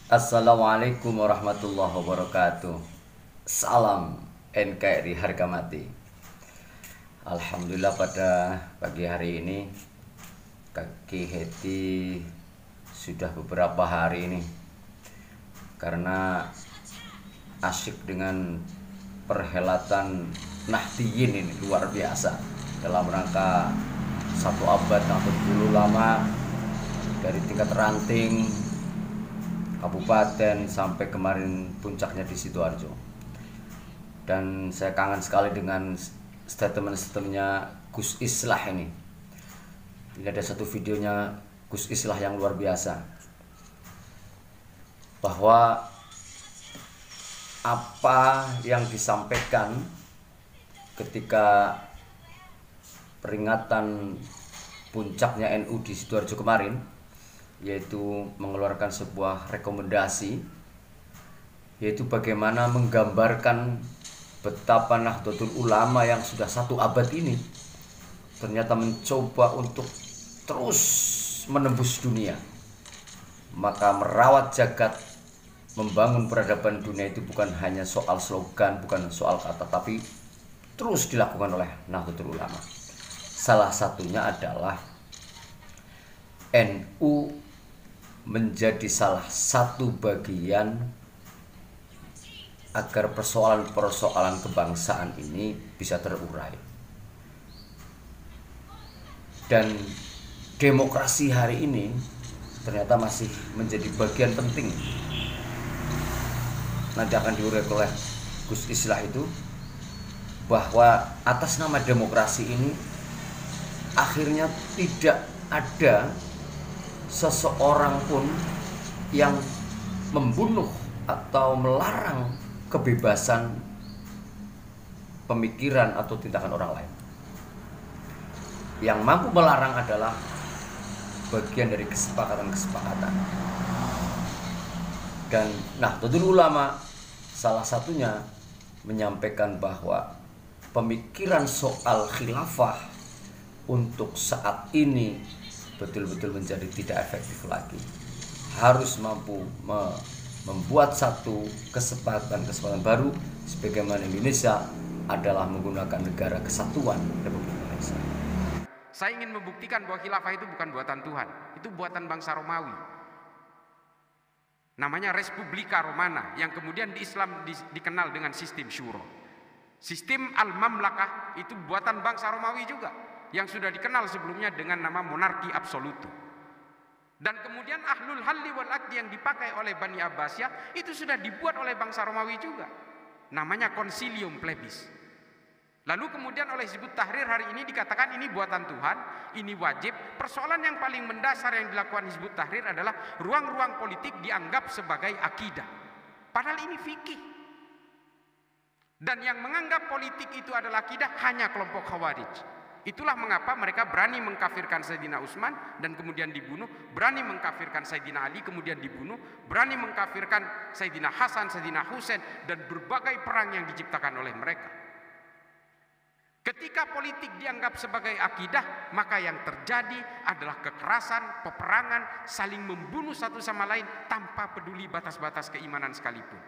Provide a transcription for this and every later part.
Assalamualaikum warahmatullahi wabarakatuh. Salam NKRI harga mati. Alhamdulillah pada pagi hari ini kaki Heti sudah beberapa hari ini karena asyik dengan perhelatan Nahdiyin ini luar biasa dalam rangka satu abad Nahdlatul Ulama dari tingkat ranting kabupaten sampai kemarin puncaknya di Sidoarjo. Dan saya kangen sekali dengan statement-statementnya Gus Islah ini. Ini ada satu videonya Gus Islah yang luar biasa, bahwa apa yang disampaikan ketika peringatan puncaknya NU di Sidoarjo kemarin, yaitu mengeluarkan sebuah rekomendasi, yaitu bagaimana menggambarkan betapa Nahdlatul Ulama yang sudah satu abad ini ternyata mencoba untuk terus menembus dunia. Maka merawat jagat, membangun peradaban dunia itu bukan hanya soal slogan, bukan soal kata, tapi terus dilakukan oleh Nahdlatul Ulama. Salah satunya adalah NU menjadi salah satu bagian agar persoalan-persoalan kebangsaan ini bisa terurai. Dan demokrasi hari ini ternyata masih menjadi bagian penting. Nanti akan diurai oleh Gus Islah itu, bahwa atas nama demokrasi ini akhirnya tidak ada seseorang pun yang membunuh atau melarang kebebasan pemikiran atau tindakan orang lain. Yang mampu melarang adalah bagian dari kesepakatan-kesepakatan. Dan Nahdlatul Ulama salah satunya menyampaikan bahwa pemikiran soal khilafah untuk saat ini betul-betul menjadi tidak efektif lagi. Harus mampu membuat satu kesepakatan baru, sebagaimana Indonesia adalah menggunakan negara kesatuan Republik Indonesia. Saya ingin membuktikan bahwa khilafah itu bukan buatan Tuhan, itu buatan bangsa Romawi. Namanya Respublika Romana, yang kemudian di Islam dikenal dengan sistem syuro. Sistem al-mamlakah itu buatan bangsa Romawi juga, yang sudah dikenal sebelumnya dengan nama monarki absolutu. Dan kemudian ahlul halli wal aqdi yang dipakai oleh Bani Abbasiyah itu sudah dibuat oleh bangsa Romawi juga, namanya Concilium Plebis. Lalu kemudian oleh Hizbut Tahrir hari ini dikatakan ini buatan Tuhan, ini wajib. Persoalan yang paling mendasar yang dilakukan Hizbut Tahrir adalah ruang-ruang politik dianggap sebagai akidah, padahal ini fikih. Dan yang menganggap politik itu adalah akidah hanya kelompok Khawarij. Itulah mengapa mereka berani mengkafirkan Sayyidina Utsman dan kemudian dibunuh, berani mengkafirkan Sayyidina Ali kemudian dibunuh, berani mengkafirkan Sayyidina Hasan, Sayyidina Husain, dan berbagai perang yang diciptakan oleh mereka. Ketika politik dianggap sebagai akidah, maka yang terjadi adalah kekerasan, peperangan, saling membunuh satu sama lain tanpa peduli batas-batas keimanan sekalipun.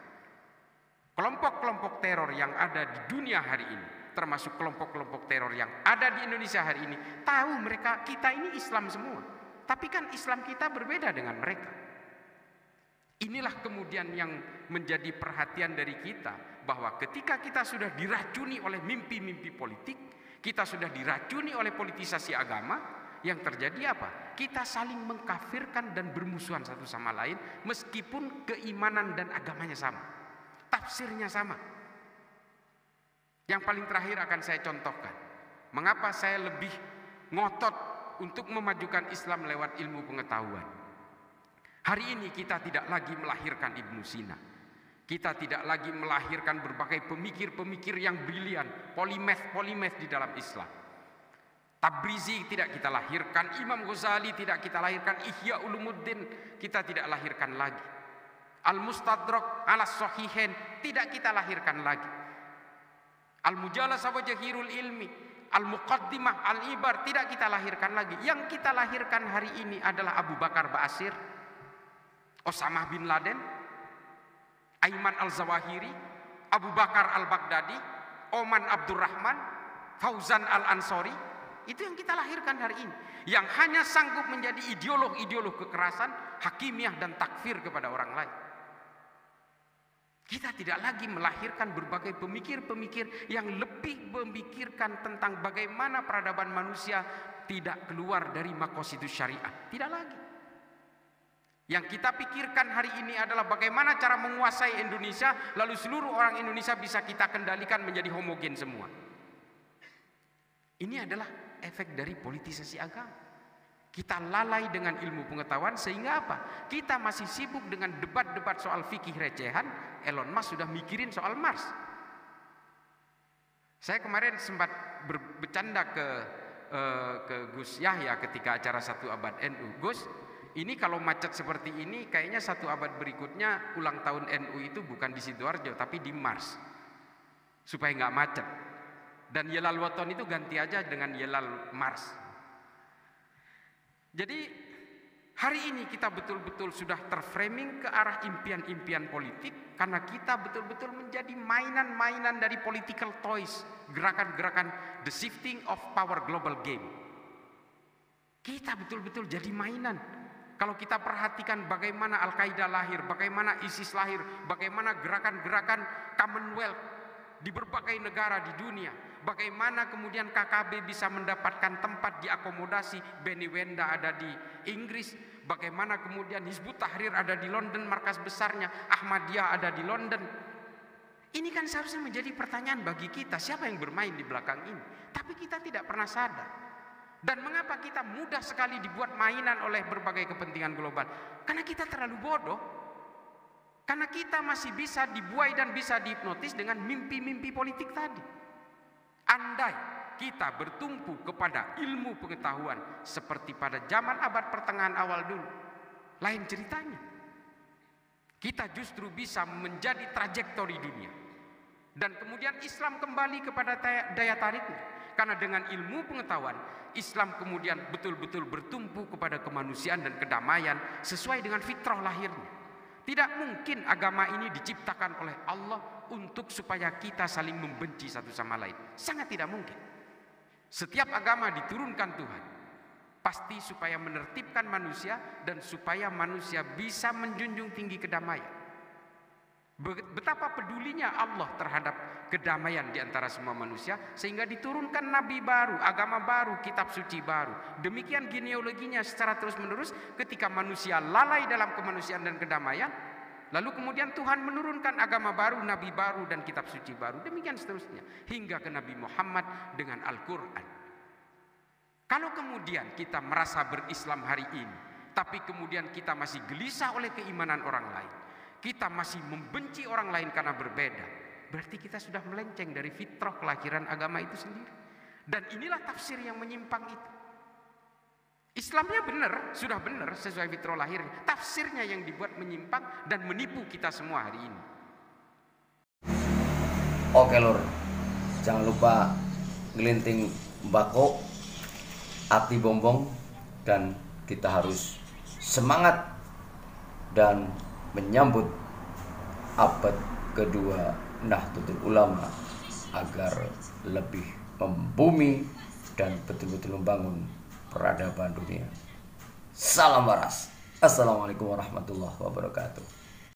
Kelompok-kelompok teror yang ada di dunia hari ini, termasuk kelompok-kelompok teror yang ada di Indonesia hari ini, tahu mereka kita ini Islam semua, tapi kan Islam kita berbeda dengan mereka. Inilah kemudian yang menjadi perhatian dari kita, bahwa ketika kita sudah diracuni oleh mimpi-mimpi politik, kita sudah diracuni oleh politisasi agama, yang terjadi apa? Kita saling mengkafirkan dan bermusuhan satu sama lain, meskipun keimanan dan agamanya sama, tafsirnya sama. Yang paling terakhir akan saya contohkan mengapa saya lebih ngotot untuk memajukan Islam lewat ilmu pengetahuan. Hari ini kita tidak lagi melahirkan Ibnu Sina, kita tidak lagi melahirkan berbagai pemikir-pemikir yang brilian, polimath di dalam Islam. Tabrizi tidak kita lahirkan, Imam Ghazali tidak kita lahirkan, Ihya Ulumuddin kita tidak lahirkan lagi, Al-Mustadrak ala Sahihain tidak kita lahirkan lagi, Al-Mujalasah wa Jahirul Ilmi, Al-Muqaddimah, Al-Ibar tidak kita lahirkan lagi. Yang kita lahirkan hari ini adalah Abu Bakar Ba'asir, Osama bin Laden, Ayman al-Zawahiri, Abu Bakar al-Baghdadi, Oman Abdurrahman, Fauzan al-Ansori. Itu yang kita lahirkan hari ini, yang hanya sanggup menjadi ideolog-ideolog kekerasan, hakimiyah dan takfir kepada orang lain. Kita tidak lagi melahirkan berbagai pemikir-pemikir yang lebih memikirkan tentang bagaimana peradaban manusia tidak keluar dari maqasidus syariah. Tidak lagi. Yang kita pikirkan hari ini adalah bagaimana cara menguasai Indonesia, lalu seluruh orang Indonesia bisa kita kendalikan menjadi homogen semua. Ini adalah efek dari politisasi agama. Kita lalai dengan ilmu pengetahuan sehingga apa? Kita masih sibuk dengan debat-debat soal fikih recehan. Elon Musk sudah mikirin soal Mars. Saya kemarin sempat bercanda ke Gus Yahya ketika acara 1 abad NU. Gus, ini kalau macet seperti ini kayaknya 1 abad berikutnya ulang tahun NU itu bukan di Sidoarjo tapi di Mars, supaya nggak macet. Dan Yelal Waton itu ganti aja dengan Yelal Mars. Jadi hari ini kita betul-betul sudah terframing ke arah impian-impian politik, karena kita betul-betul menjadi mainan-mainan dari political toys, gerakan-gerakan the shifting of power global game. Kita betul-betul jadi mainan. Kalau kita perhatikan bagaimana Al-Qaeda lahir, bagaimana ISIS lahir, bagaimana gerakan-gerakan Commonwealth di berbagai negara di dunia, bagaimana kemudian KKB bisa mendapatkan tempat diakomodasi, Beni Wenda ada di Inggris, bagaimana kemudian Hizbut Tahrir ada di London, markas besarnya, Ahmadiyah ada di London. Ini kan seharusnya menjadi pertanyaan bagi kita, siapa yang bermain di belakang ini? Tapi kita tidak pernah sadar. Dan mengapa kita mudah sekali dibuat mainan oleh berbagai kepentingan global? Karena kita terlalu bodoh. Karena kita masih bisa dibuai dan bisa dihipnotis dengan mimpi-mimpi politik tadi. Andai kita bertumpu kepada ilmu pengetahuan seperti pada zaman abad pertengahan awal dulu, lain ceritanya. Kita justru bisa menjadi trajektori dunia. Dan kemudian Islam kembali kepada daya tariknya. Karena dengan ilmu pengetahuan, Islam kemudian betul-betul bertumpu kepada kemanusiaan dan kedamaian sesuai dengan fitrah lahirnya. Tidak mungkin agama ini diciptakan oleh Allah untuk supaya kita saling membenci satu sama lain. Sangat tidak mungkin. Setiap agama diturunkan Tuhan pasti supaya menertibkan manusia dan supaya manusia bisa menjunjung tinggi kedamaian. Betapa pedulinya Allah terhadap kedamaian di antara semua manusia, sehingga diturunkan nabi baru, agama baru, kitab suci baru. Demikian genealoginya secara terus-menerus. Ketika manusia lalai dalam kemanusiaan dan kedamaian, lalu kemudian Tuhan menurunkan agama baru, nabi baru, dan kitab suci baru. Demikian seterusnya hingga ke Nabi Muhammad dengan Al-Quran. Kalau kemudian kita merasa berislam hari ini, tapi kemudian kita masih gelisah oleh keimanan orang lain, kita masih membenci orang lain karena berbeda, berarti kita sudah melenceng dari fitrah kelahiran agama itu sendiri. Dan inilah tafsir yang menyimpang itu. Islamnya benar, sudah benar sesuai fitrah lahirnya. Tafsirnya yang dibuat menyimpang dan menipu kita semua hari ini. Oke lur, jangan lupa ngelinting mbako, ati bombong, dan kita harus semangat dan menyambut abad kedua Nahdlatul Ulama agar lebih membumi dan betul-betul membangun peradaban dunia. Salam waras. Assalamualaikum warahmatullahi wabarakatuh.